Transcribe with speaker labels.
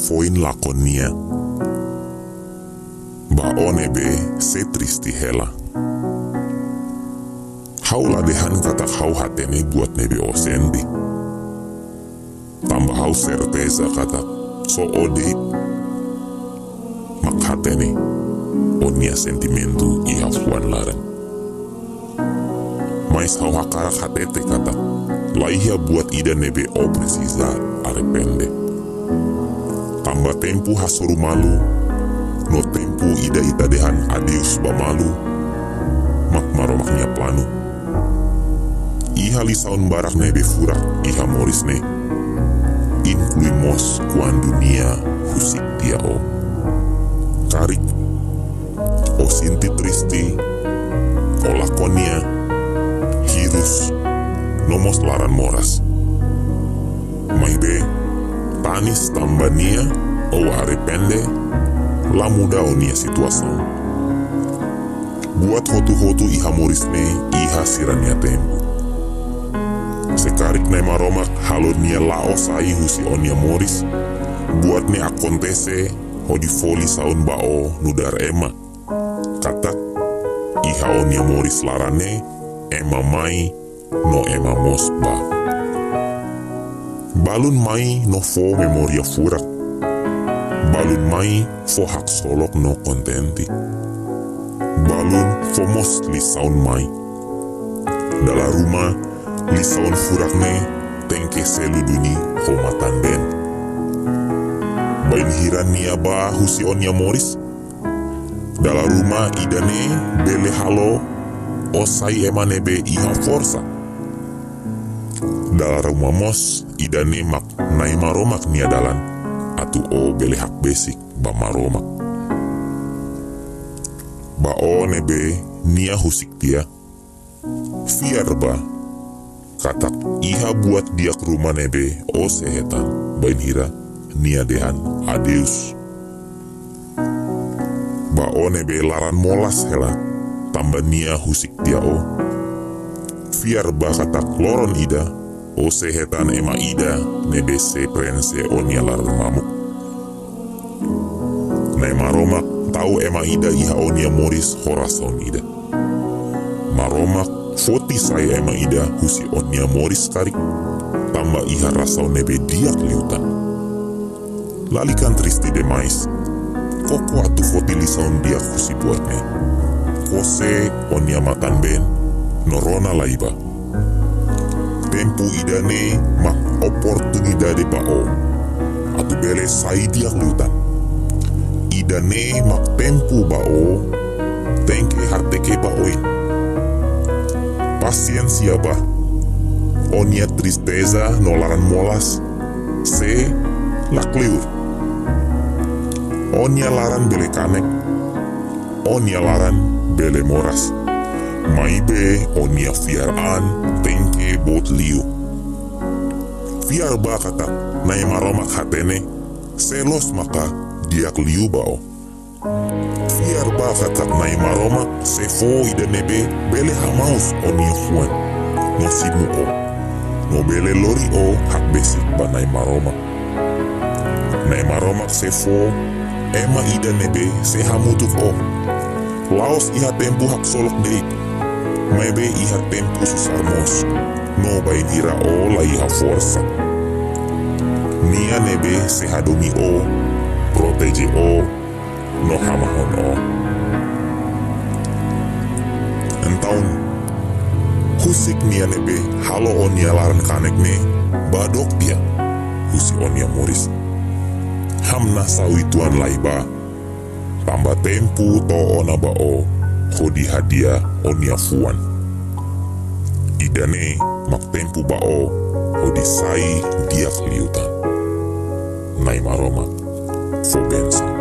Speaker 1: foin lakonia. Bao nebe se tristi hela. Hau ladehan katak hau hatene buat nebe osendi. Tambah hau certeza katak so ode. Mak hatene onia sentimentu iha fuan laran. Mais hau hakarak hatete katak laihia buat ida nebe o precisa arrepende. Tambah tempu hasuru malu. No tempo ida itadehan adeus bamalu. Mak maromaknya planu. Iha lisaun barak nebe furak iha morisne. Incluimos kuan dunia husik dia o. Karik o sinti tristi o lakonia hirus nomos laran moras. Maibe tanis tambania o arrepende la muda o nia situação. Buat hotu-hotu iha morisne iha sirania tempo. Sekarik na maromak halo nia laosai husi onia moris. Buat ne akontese ho di foli saun bao nudar ema. Katak iha onia moris larane ema mai no ema mosba. Balun mai no fo memoria furak. Balun mai fo hak solok no kontenti. Balun fo mostly saun mai. Dalam rumah lisaun furakne tengke seluduni homatan ben. Bain hiran nia ba husi onia moris. Dalam rumah idane bele halo osai emanebe iha forsa. Dalam rumah mos idane mak nai maromak nia dalan atu o bele hak basic ba maromak. Ba o nebe nia husik dia. Fiar ba katak iha buat dia ke rumah nebe o sehetan bain hira nia dehan adeus. Ba o nebe laran molas hela tambah nia husik dia o. Fiar ba katak loron ida o sehetan ema ida nebe se prense o nia laran mamuk. Na ema romak tau ema ida iha o nia moris horason ida. Maromak foti saya ema ida husi onia moris karik. Tambah iha rasau nebe diak liutan. Lalikan tristi demais. Koko atu foti lisaun diak husi buatne. Kose onia matan ben. Norona laiba. Tempu idane mak oportunidade bao. Atu bele sai diak liutan. Idane mak tempu bao. Tengke harteke baoin. Paciencia ba onia tristeza no laran molas se la kliur. Onia laran bele kanek, onia laran bele moras. Maibe onia fiaran tengke bot liu. Fiar ba katak na maromak hatene selos maka diak liu bao. Fiar ba katak na maromak sefo ida nebe bele hamaus onia fuan. No simu o. No bele lori o hak besik ba na maromak. Na maromak sefo ema ida nebe se hamutuk o. Laos iha tempu hak solok deik. Mebe iha tempu susarmos. No bain hira o la iha forsa. Nia nebe se hadomi o. Protege o. No hamahon o. Entaun husik nia nebe halo onia laran kanek ne badok dia husi onia moris. Hamna sawituan laiba. Tambah tempu to ona bao hodi hadia onia fuan. Idane mak tempu bao hodi sai dia liutan. Nai maromak fo bensa.